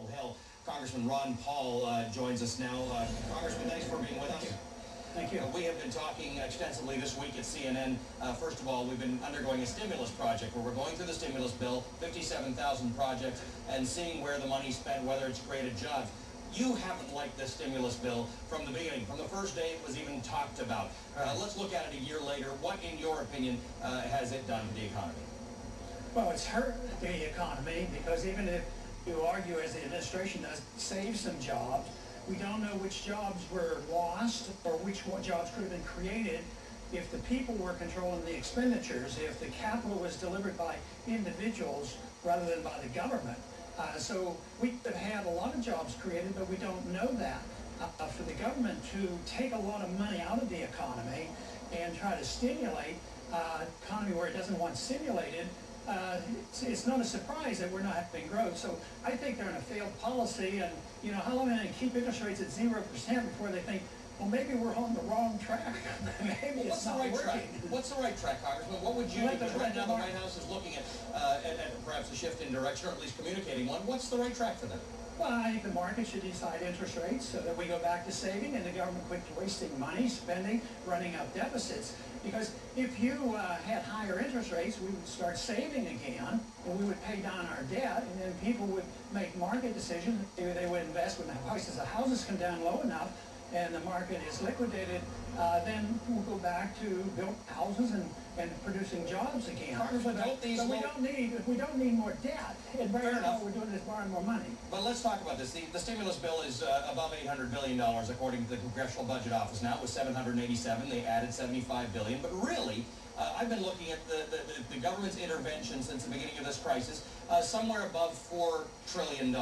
Capitol Hill. Congressman Ron Paul joins us now. Congressman, thanks for being with us. Thank you. We have been talking extensively this week at CNN. First of all, we've been undergoing a stimulus project where we're going through the stimulus bill, 57,000 projects, and seeing where the money's spent, whether it's created jobs. You haven't liked this stimulus bill from the beginning, from the first day it was even talked about. Let's look at it a year later. What, in your opinion, has it done to the economy? Well, it's hurt the economy because even if you argue, as the administration does, save some jobs, we don't know which jobs were lost or which jobs could have been created if the people were controlling the expenditures, if the capital was delivered by individuals rather than by the government. So we could have had a lot of jobs created, but we don't know that. For the government to take a lot of money out of the economy and try to stimulate an economy where it doesn't want stimulated, it's not a surprise that we're not having growth. So I think they're in a failed policy, and how long are they going to keep interest rates at 0% before they think, well, maybe we're on the wrong track. Maybe it's not working. What's the right track, Congressman? What would you do? Because right now the White House is looking at perhaps a shift in direction, or at least communicating one. What's the right track for them? Well, I think the market should decide interest rates so that we go back to saving and the government quit wasting money, spending, running up deficits. Because if you had higher interest rates, we would start saving again, and we would pay down our debt, and then people would make market decisions. Maybe they would invest when the prices of houses come down low enough and the market is liquidated, then we'll go back to built houses and producing jobs again. But we don't need more debt. And right now what we're doing is borrowing more money. But let's talk about this. The stimulus bill is above $800 billion, according to the Congressional Budget Office. Now it was $787. They added $75 billion. But really, I've been looking at the government's intervention since the beginning of this crisis, somewhere above $4 trillion.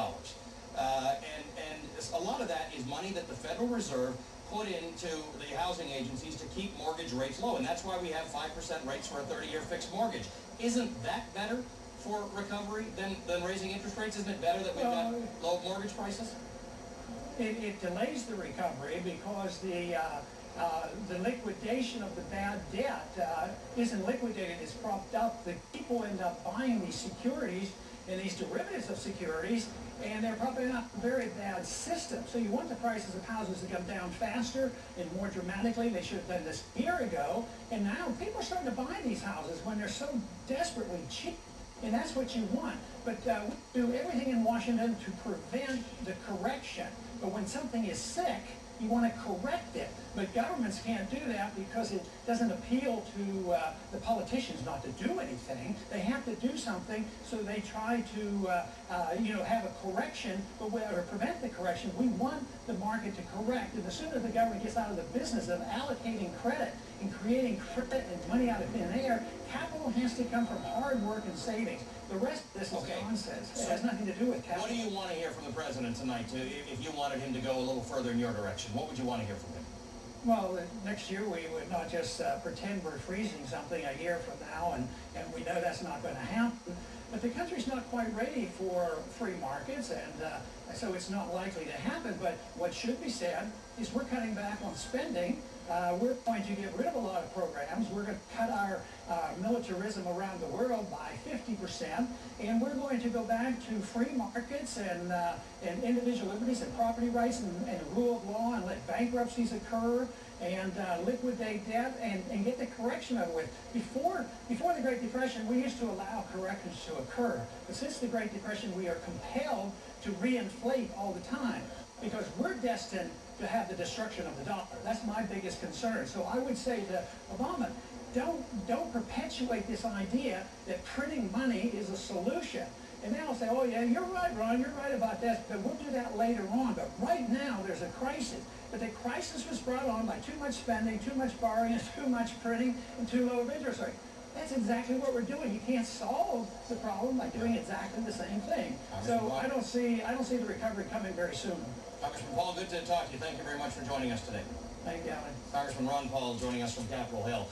And a lot of that is money that the Federal Reserve put into the housing agencies to keep mortgage rates low. And that's why we have 5% rates for a 30-year fixed mortgage. Isn't that better for recovery than raising interest rates? Isn't it better that we've got low mortgage prices? It delays the recovery because the liquidation of the bad debt isn't liquidated, it's propped up. The people end up buying these securities and these derivatives of securities, and they're propping up a very bad system. So you want the prices of houses to come down faster and more dramatically. They should have done this a year ago, and now people are starting to buy these houses when they're so desperately cheap. And that's what you want. But we do everything in Washington to prevent the correction. But when something is sick, you want to correct it. But governments can't do that because it doesn't appeal to the politicians not to do anything. They have to do something, so they try to have a correction, but to prevent the correction, we want the market to correct. And the sooner the government gets out of the business of allocating credit and creating credit and money out of thin air, capital has to come from hard work and savings. The rest of this is nonsense. It has nothing to do with capital. What do you want to hear from the president tonight, if you wanted him to go a little further in your direction? What would you want to hear from him? Well, next year we would not just pretend we're freezing something a year from now, and we know that's not going to happen. But the country's not quite ready for free markets, and so it's not likely to happen. But what should be said is we're cutting back on spending. We're going to get rid of a lot of programs. We're going to cut our militarism around the world by 50%, and we're going to go back to free markets and individual liberties and property rights and rule of law, and let bankruptcies occur and liquidate debt and get the correction over with. Before the Great Depression, we used to allow corrections to occur. But since the Great Depression, we are compelled to reinflate all the time because we're destined to have the destruction of the dollar. That's my biggest concern. So I would say to Obama, don't perpetuate this idea that printing money is a solution. And then I'll say, oh yeah, you're right, Ron, you're right about that, but we'll do that later on. But right now, there's a crisis. But the crisis was brought on by too much spending, too much borrowing, and too much printing, and too low of interest rate. That's exactly what we're doing. You can't solve the problem by doing exactly the same thing. So I don't see the recovery coming very soon. Congressman Paul, good to talk to you. Thank you very much for joining us today. Thank you, Alan. Congressman Ron Paul joining us from Capitol Hill.